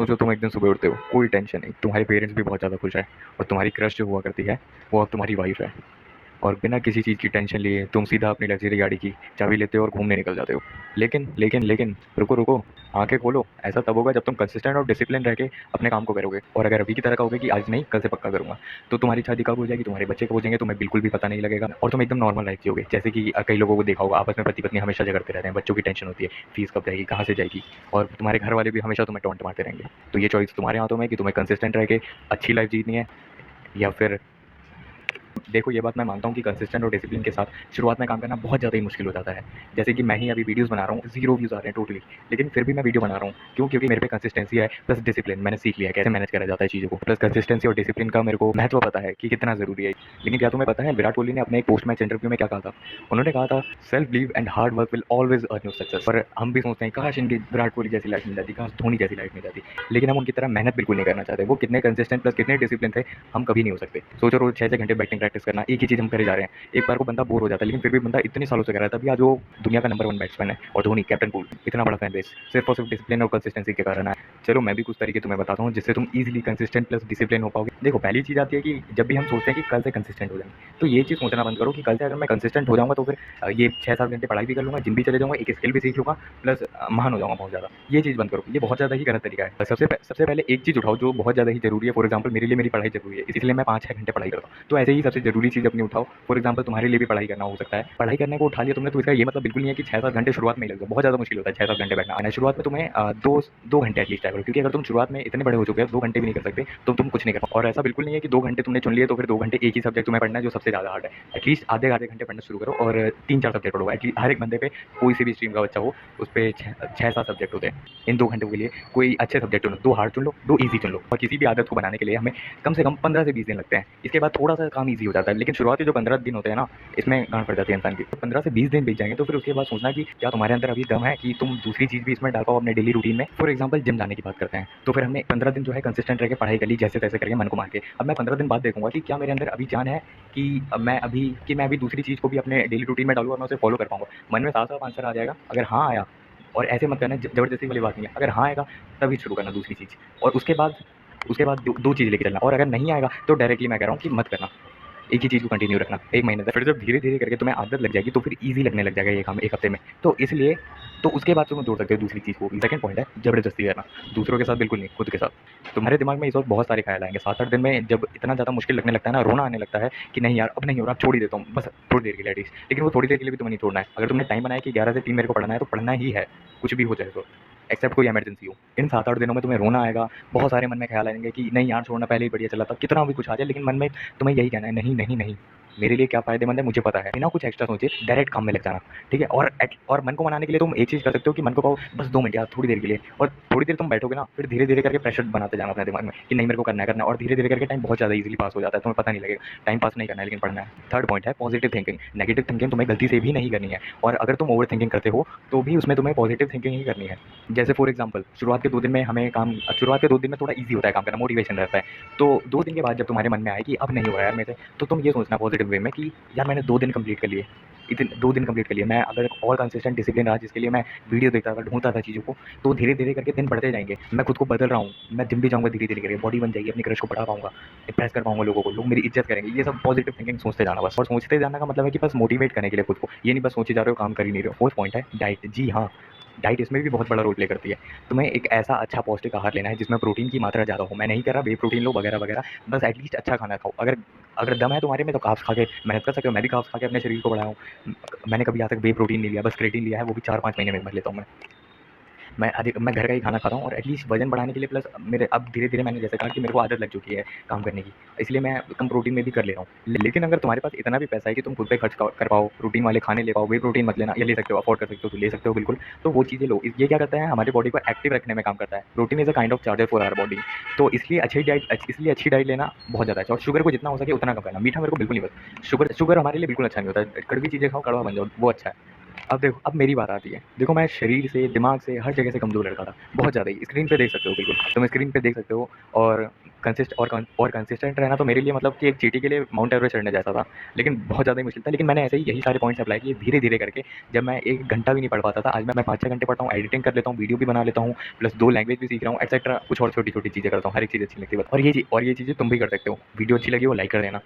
सोचो तुम एक दिन सुबह उठते हो, कोई टेंशन नहीं, तुम्हारे पेरेंट्स भी बहुत ज़्यादा खुश है और तुम्हारी क्रश जो हुआ करती है वो अब तुम्हारी वाइफ है। और बिना किसी चीज़ की टेंशन लिए तुम सीधा अपनी लग्जरी गाड़ी की चाबी लेते हो और घूमने निकल जाते हो। लेकिन लेकिन लेकिन रुको रुको, आंखें खोलो। ऐसा तब होगा जब तुम कंसिस्टेंट और डिसिप्लिन रह के अपने काम को करोगे। और अगर अभी की तरह कहोगे कि आज नहीं कल से पक्का करूंगा, तो तुम्हारी शादी कब हो जाएगी, तुम्हारे बच्चे कब हो जाएंगे, तुम्हें बिल्कुल भी पता नहीं लगेगा और तुम एकदम नॉर्मल लाइफ जियोगे। जैसे कि कई लोगों को देखा होगा, आपस में पति पत्नी हमेशा झगड़ते रहते हैं, बच्चों की टेंशन होती है, फीस कब जाएगी, कहाँ से जाएगी, और तुम्हारे घर वाले भी हमेशा तुम्हें टॉन्ट मारते रहेंगे। तो ये चॉइस तुम्हारे हाथों में है कि तुम्हें कंसिस्टेंट रह के अच्छी लाइफ जीनी है, या फिर देखो, ये बात मैं मानता हूँ कि कंसिस्टेंट और डिसिप्लिन के साथ शुरुआत में काम करना बहुत ज़्यादा ही मुश्किल हो जाता है। जैसे कि मैं ही अभी वीडियोस बना रहा हूँ, ज़ीरो व्यूज़ आ रहे हैं टोटली, लेकिन फिर भी मैं वीडियो बना रहा हूँ। क्यों? क्योंकि मेरे पे कंसिस्टेंसी है प्लस डिसिप्लिन। मैंने सीख लिया है कैसे मैनेज करा जाता है चीज़ों को, प्लस कंसिस्टेंसी और डिसिप्लिन का मेरे को महत्व पता है कि कितना ज़रूरी है। लेकिन क्या तुम्हें पता है विराट कोहली ने अपने एक पोस्ट मैच इंटरव्यू में क्या कहा था? उन्होंने कहा था, self believe and hard work will always earn you success. पर हम भी सोचते हैं काश इनकी विराट कोहली जैसी लाइफ मिल जाती, काश धोनी जैसी लाइफ मिल जाती, लेकिन हम उनकी तरह मेहनत बिल्कुल नहीं करना चाहते। वो कितने कंसिस्टेंट प्लस कितने डिसिप्लिन थे, हम कभी नहीं हो सकते। सोचो रोज 6-6 घंटे बैटिंग प्रैक्टिस करना, एक ही चीज़ हम करे जा रहे हैं। एक बार को बंदा बोर हो जाता है, लेकिन फिर भी बंदा इतने सालों से कर रहा है, तभी आज वो दुनिया का नंबर 1 बैट्समैन है। और धोनी, कैप्टन कूल, इतना बड़ा फैन बेस सिर्फ और सिर्फ डिसिप्लिन और कंसिस्टेंसी के कारण है। चलो मैं भी कुछ तरीके तुम्हें बताता हूँ जिससे तुम इजीली कंसिस्टेंट प्लस डिसिप्लिन हो पाओगे। देखो, पहली चीज़ आती है कि जब भी हम सोचते हैं कि कल से कंसिस्टेंट हो जाएंगे, तो ये चीज़ सोचना बंद करो कि कल से अगर मैं कंसिस्टेंट हो जाऊंगा तो फिर ये 6-7 घंटे पढ़ाई भी कर लूंगा, जिम भी चले जाऊंगा, एक स्किल भी सीख लूंगा, प्लस महान हो जाऊंगा बहुत ज़्यादा। ये चीज़ बंद करो, ये बहुत ज़्यादा ही गलत तरीका है। सबसे पहले एक चीज़ उठाओ जो बहुत ज़्यादा ही जरूरी है। फॉर एग्जाम्पल मेरे लिए मेरी पढ़ाई जरूरी है, इसलिए मैं 5-6 घंटे पढ़ाई करता हूँ। तो ऐसे ही सबसे जरूरी चीज़ अपनी उठाओ। फॉर एग्जाम्पल तुम्हारे लिए भी पढ़ाई करना हो सकता है, पढ़ाई करने को उठा लिया तुमने, तो इसका ये मतलब बिल्कुल नहीं है कि 6-7 घंटे शुरुआत में ही लग जाओ। बहुत ज़्यादा मुश्किल होता है 6-7 घंटे बैठना। आना शुरुआत में तुम्हें 2 घंटे एटलीस्ट ट्राई करो, क्योंकि अगर तुम शुरुआत में इतने बड़े हो चुके हो 2 घंटे भी नहीं कर सकते तो तुम कुछ नहीं कर पाओ। और ऐसा बिल्कुल नहीं है कि 2 घंटे तुमने चुन लिए तो फिर 2 घंटे एक ही सब्जेक्ट तुम्हें पढ़ना है जो सबसे ज़्यादा हार्ड है। एटलीस्ट आधे आधे घंटे पढ़ना शुरू करो और 3-4 सब्जेक्ट पढ़ो। एटलीस्ट हर एक बंदे पे, कोई सी भी स्ट्रीम का बच्चा हो, उस पर 6-7 सब्जेक्ट होते हैं। इन 2 घंटों के लिए कोई अच्छे सब्जेक्ट चुनो, 2 हार्ड चुन लो, 2 ईजी चुन लो। और किसी भी आदत को बनाने के लिए हमें कम से कम 15 से 20 दिन लगते हैं। इसके बाद थोड़ा सा काम ईजी हो जाता है, लेकिन शुरुआती जो 15 दिन होते हैं ना, इसमें गांड पड़ जाती है इंसान की। तो 15 से 20 दिन बीत जाएंगे तो फिर उसके बाद सोचना कि क्या तुम्हारे अंदर अभी दम है कि तुम दूसरी चीज़ भी इसमें डाल पाओ अपने डेली रूटीन में। फॉर एग्जाम्पल जिम जाने की बात करते हैं, तो फिर हमने 15 दिन जो है कंसिस्टेंट रह के पढ़ाई कर ली, जैसे तैसे करके मन को मार के। अब मैं 15 दिन बाद देखूंगा कि क्या मेरे अंदर अभी जान है कि मैं अभी दूसरी चीज़ को भी अपने डेली रूटीन में डालूँ और मैं उसे फॉलो कर पाऊंगा। मन में साफ साफ आंसर आ जाएगा। अगर हाँ आया, और ऐसे मत करना, जबरदस्ती वाली बात नहीं है, अगर हाँ आएगा तभी शुरू करना दूसरी चीज़। और उसके बाद दो चीज़ लेके चलना। और अगर नहीं आएगा तो डायरेक्टली मैं कह रहा हूँ कि मत करना, एक ही चीज़ को कंटिन्यू रखना 1 महीने तक। फिर जब धीरे धीरे करके तुम्हें आदत लग जाएगी तो फिर ईजी लगने लग जाएगा ये काम 1 हफ्ते में। तो इसलिए तो उसके बाद तुम जोड़ सकते हो दूसरी चीज़ को भी। सेकंड पॉइंट है जबरदस्ती करना, दूसरों के साथ बिल्कुल नहीं, खुद के साथ। तुम्हारे दिमाग में इस वक्त बहुत सारे ख्याल आएंगे 7-8 दिन में। जब इतना ज़्यादा मुश्किल लगने लगता है ना, रोना आने लगता है कि नहीं यार अब नहीं हो रहा, छोड़ ही देता हूँ बस थोड़ी देर के लिए एटलीस्ट। लेकिन वो थोड़ी देर के लिए भी तुम्हें नहीं छोड़ना है। अगर तुमने टाइम बनाया कि 11 से 3 मेरे को पढ़ना है, तो पढ़ना ही है, कुछ भी हो जाए तो, एक्सेप्ट कोई इमरजेंसी हो। इन 7-8 दिनों में तुम्हें रोना आएगा, बहुत सारे मन में ख्याल आएंगे कि नहीं यार छोड़ना, पहले ही बढ़िया चला था, कितना भी कुछ आ जाए, लेकिन मन में तुम्हें यही कहना है, नहीं नहीं नहीं, मेरे लिए क्या फ़ायदेमंद है मुझे पता है। बिना कुछ एक्स्ट्रा सोचे डायरेक्ट काम में लग जाना, ठीक है। और मन को मनाने के लिए तुम एक चीज़ कर सकते हो कि मन को कहो बस 2 मिनट यार, थोड़ी देर के लिए। और थोड़ी देर तुम बैठोगे ना, फिर धीरे धीरे करके प्रेशर बनाते जाना अपने दिमाग में कि नहीं मेरे को करना है करना है। और धीरे धीरे करके टाइम बहुत ज़्यादा ईजिली पास हो जाता है, तुम्हें पता नहीं लगेगा। टाइम पास नहीं करना है लेकिन पढ़ना है। थर्ड पॉइंट है पॉजिटिव थिंकिंग। नेगेटिव थिंकिंग तुम्हें गलती से भी नहीं करनी है। और अगर तुम ओवर थिंकिंग करते हो तो भी उसमें तुम्हें पॉजिटिव थिंकिंग ही करनी है। जैसे फॉर एग्जाम्पल शुरुआत के 2 दिन में थोड़ा ईजी होता है काम करना, मोटिवेशन रहता है। तो 2 दिन के बाद जब तुम्हारे मन में आए कि अब नहीं हो रहा यार मेरे से, तो तुम ये सोचना पॉजिटिव वे में कि यार मैंने 2 दिन कंप्लीट कर लिए, इतने 2 दिन कंप्लीट कर लिए। मैं अगर और कंसिस्टेंट डिसिप्लिन रहा, जिसके लिए मैं वीडियो देखता था, ढूंढता था चीज़ों को, तो धीरे धीरे करके दिन बढ़ते जाएंगे। मैं खुद को बदल रहा हूँ, मैं जिम भी जाऊँगा धीरे धीरे करके, बॉडी बन जाएगी, अपनी क्रश को बढ़ा पाऊंगा, इंप्रेस कर पाऊंगा लोगों को, लोग मेरी इज्जत करेंगे। ये सब पॉजिटिव थिंकिंग सोचते जाना बस। और सोचते जाना का मतलब है कि बस मोटिवेट करने के लिए खुद को, ये नहीं बस सोचे जा रहे हो काम कर ही नहीं रहे हो। फोर्थ पॉइंट है डाइट। जी हाँ, डाइट इसमें भी बहुत बड़ा रोल प्ले करती है। तुम्हें एक ऐसा अच्छा पौष्टिक आहार लेना है जिसमें प्रोटीन की मात्रा ज़्यादा हो। मैं नहीं कह रहा वे प्रोटीन लो वगैरह वगैरह, बस एटलीस्ट अच्छा खाना खाओ। अगर अगर दम है तुम्हारे में तो कार्ब्स खा के मेहनत कर सकते हो। मैं भी कार्ब्स खा के अपने शरीर को बढ़ाया हूँ। मैंने कभी आज तक वे प्रोटीन नहीं लिया, बस क्रेटीन लिया है, वो भी 4-5 महीने में भर लेता हूँ मैं घर का ही खाना खाता हूँ। और एटलीस्ट वजन बढ़ाने के लिए, प्लस मेरे अब धीरे धीरे मैंने जैसे कहा कि मेरे को आदत लग चुकी है काम करने की, इसलिए मैं कम प्रोटीन में भी कर ले रहा हूँ। लेकिन अगर तुम्हारे पास इतना भी पैसा है कि तुम खुद पे खर्च कर पाओ, प्रोटीन वाले खाने ले पाओ, वे प्रोटीन मत लेना, ये ले सकते हो, अफोर्ड कर सकते हो तो ले सकते हो बिल्कुल। तो वो चीज़ें लो। ये क्या करता है, हमारी बॉडी को एक्टिव रखने में काम करता है। Protein is a kind of charger for our body. तो इसलिए अच्छी डाइट लेना बहुत ज़्यादा अच्छा। और शुगर को जितना हो सके उतना कम करना। मीठा मेरे को बिल्कुल नहीं पसंद। शुगर हमारे लिए बिल्कुल अच्छा नहीं होता है। कड़वी चीज़ें खाओ, कड़वा बन जाओ, वो अच्छा है। अब देखो, अब मेरी बात आती है। देखो, मैं शरीर से, दिमाग से, हर जगह से कमज़ोर लड़का था, बहुत ज़्यादा ही। स्क्रीन पे देख सकते हो बिल्कुल, तुम स्क्रीन पे देख सकते हो। और कंसिस्टेंट रहना तो मेरे लिए मतलब कि एक चींटी के लिए माउंट एवरेस्ट चढ़ने जैसा था। लेकिन बहुत ज़्यादा ही मुश्किल था। लेकिन मैंने ऐसे ही यही सारे पॉइंट्स अप्लाई किए धीरे-धीरे करके। जब मैं 1 घंटा भी नहीं पढ़ पाता था, आज मैं 5-6 घंटे पढ़ता हूँ, एडिटिंग कर लेता हूँ, वीडियो भी बना लेता हूँ, प्लस 2 लैंग्वेज भी सीख रहा हूँ, एटसेट्रा कुछ और छोटी-छोटी चीज़ें करता हूँ। हर एक चीज़ अच्छी लगती है बस। और ये चीज़ें तुम भी कर सकते हो। वीडियो अच्छी लगी हो लाइक कर देना।